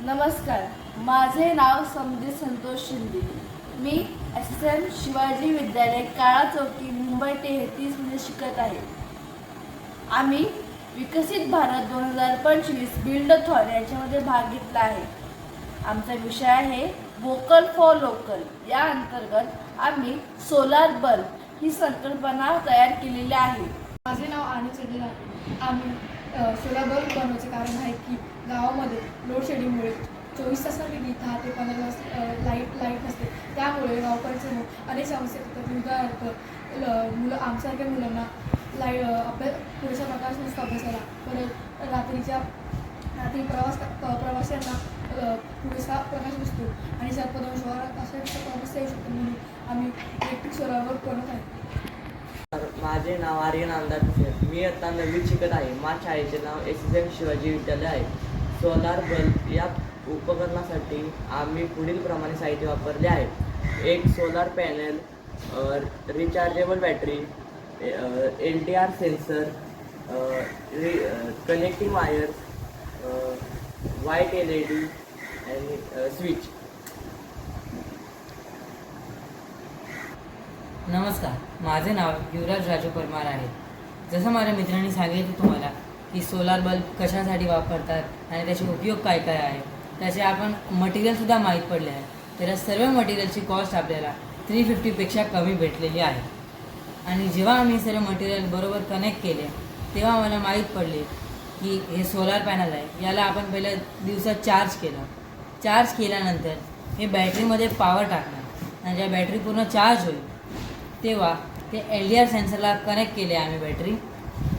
नमस्कार, माझे नाव समधी संतोष शिंदे. मी एस.एस. शिवाजी विद्यालय काळा चौकी मुंबई 33 मध्ये शिकत आहे. आम्ही विकसित भारत 2025 बिल्ड-अ-थॉन याच्यामध्ये भाग घेतला आहे. आमचा विषय आहे वोकल फॉर लोकल. या अंतर्गत आम्ही सोलार बल्ब ही संकल्पना तयार केलेली आहे. माझे नाव आणि चढलेलं आहे. आम्ही सोलार बल्ब बनवायचे कारण आहे की गावामध्ये लोड शेडिंगमुळे 24 तासापैकी 10 ते 15 तास लाईट नसते. त्यामुळे गावकऱ्यांसमोर अनेक समस्या येतात. उदाहरणार्थ आमच्यासारख्या मुलांना पुरेशा प्रकाश नसतो अभ्यासाला. परत रात्री प्रवाशांना पुरेसा प्रकाश नसतो आणि सर्पदंश शहरात अशा समस्या येऊ शकतात. म्हणून आम्ही इलेक्ट्रिक सोलार बल्ब बनवत आहे. माझे नाव आर्यन आमदार हुसेन. मी आता नवीन शिकत आहे. माझ्या शाळेचे नाव एस.एस. शिवाजी विद्यालय आहे. सोलार बल्ब या उपकरणासाठी आम्ही पुढील प्रमाणे साहित्य वापरले आहे. एक solar panel, rechargeable battery, LDR sensor, connecting wires, white LED आणि स्विच. नमस्कार, माझे नाव युवराज राजू परमार आहे. जसं माझ्या मित्रांनी सांगितलं तुम्हाला की सोलार बल्ब कशासाठी वापरतात आणि त्याचे उपयोग काय काय आहे, त्याचे आपण मटेरियलसुद्धा माहीत पडले आहे. तर या सर्व मटेरियलची कॉस्ट आपल्याला 350पेक्षा कमी भेटलेली आहे. आणि जेव्हा आम्ही सर्व मटेरियल बरोबर कनेक्ट केले तेव्हा मला माहीत पडले की हे सोलार पॅनल आहे, याला आपण पहिल्या दिवसात चार्ज केलं. चार्ज केल्यानंतर हे बॅटरीमध्ये पॉवर टाकणार आणि ज्या बॅटरी पूर्ण चार्ज होईल तेव्हा ते LDR सेन्सरला कनेक्ट केले आम्ही बॅटरी.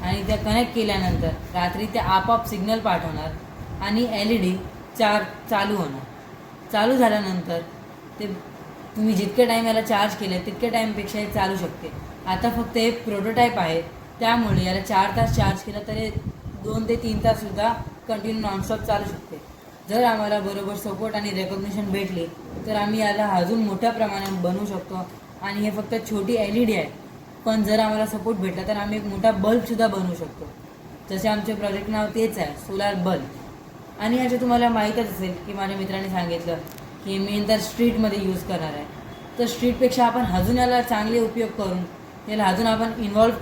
आणि त्या कनेक्ट केल्यानंतर रात्री ते आपोआप सिग्नल पाठवणार आणि LED चालू होणार. चालू झाल्यानंतर ते तुम्ही जितके टाईम याला चार्ज केले तितके टाईमपेक्षा हे चालू शकते. आता फक्त हे प्रोटोटाईप आहे, त्यामुळे याला 4 तास चार्ज केलं तरी 2 ते 3 ताससुद्धा कंटिन्यू नॉनस्टॉप चालू शकते. जर आम्हाला बरोबर सपोर्ट आणि रेकॉग्निशन भेटले तर आम्ही याला अजून मोठ्या प्रमाणात बनवू शकतो. आणि हे फक्त छोटी LED आहे, पण जर आम्हाला सपोर्ट भेटला तर आम्ही एक मोठा बल्बसुद्धा बनवू शकतो. जसे आमचे प्रोजेक्ट नाव तेच आहे, सोलार बल्ब. आणि याचे तुम्हाला माहीतच असेल की माझ्या मित्रांनी सांगितलं की मी नंतर स्ट्रीटमध्ये यूज करणार आहे. तर स्ट्रीटपेक्षा आपण अजून याला चांगले उपयोग करून याला अजून आपण इव्हॉल्व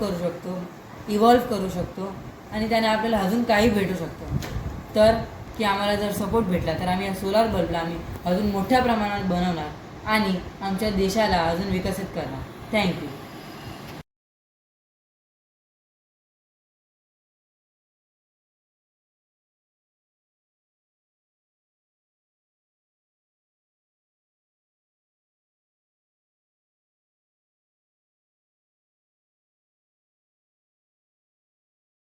करू शकतो आणि त्याने आपल्याला अजून काही भेटू शकतो. तर की आम्हाला जर सपोर्ट भेटला तर आम्ही या सोलार बल्बला आम्ही अजून मोठ्या प्रमाणात बनवणार आणि आमच्या देशाला अजून विकसित करणार. थँक्यू.